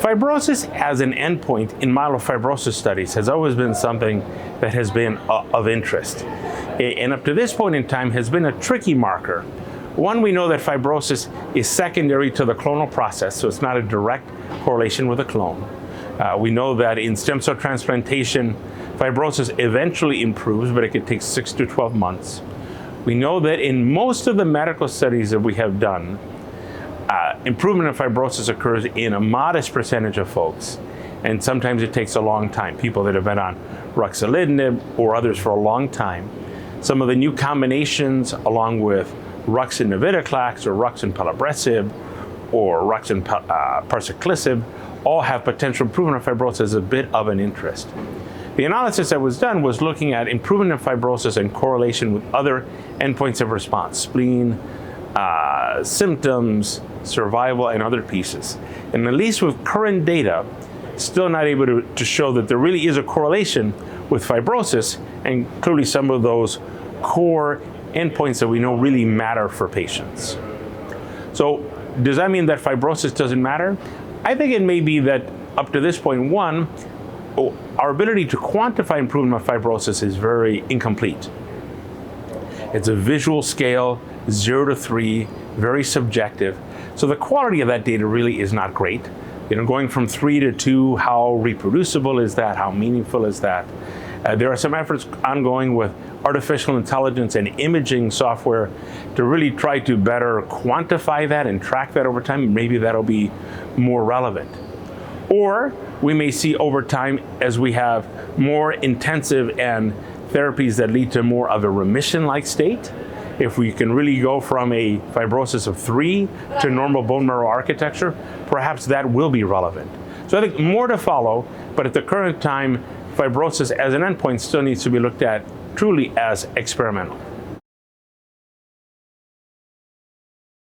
Fibrosis as an endpoint in myelofibrosis studies has always been something that has been of interest. And up to this point in time has been a tricky marker. One, we know that fibrosis is secondary to the clonal process, so it's not a direct correlation with a clone. We know that in stem cell transplantation, fibrosis eventually improves, but it could take 6 to 12 months. We know that in most of the medical studies that we have done, improvement in fibrosis occurs in a modest percentage of folks, and sometimes it takes a long time. People that have been on ruxolitinib or others for a long time. Some of the new combinations, along with Rux and navitoclax, or Rux and pelabresib, or Rux and parsaclisib, all have potential improvement of fibrosis as a bit of an interest. The analysis that was done was looking at improvement in fibrosis in correlation with other endpoints of response, spleen, symptoms, survival, and other pieces. And at least with current data, still not able to show that there really is a correlation with fibrosis, and clearly some of those core endpoints that we know really matter for patients. So does that mean that fibrosis doesn't matter? I think it may be that up to this point, one, our ability to quantify improvement of fibrosis is very incomplete. It's a visual scale, 0 to 3, very subjective. So the quality of that data really is not great. Going from 3 to 2, how reproducible is that? How meaningful is that? There are some efforts ongoing with artificial intelligence and imaging software to really try to better quantify that and track that over time. Maybe that'll be more relevant. Or we may see over time, as we have more intensive and therapies that lead to more of a remission-like state, if we can really go from a fibrosis of 3 to normal bone marrow architecture, perhaps that will be relevant. So I think more to follow, but at the current time, fibrosis as an endpoint still needs to be looked at truly as experimental.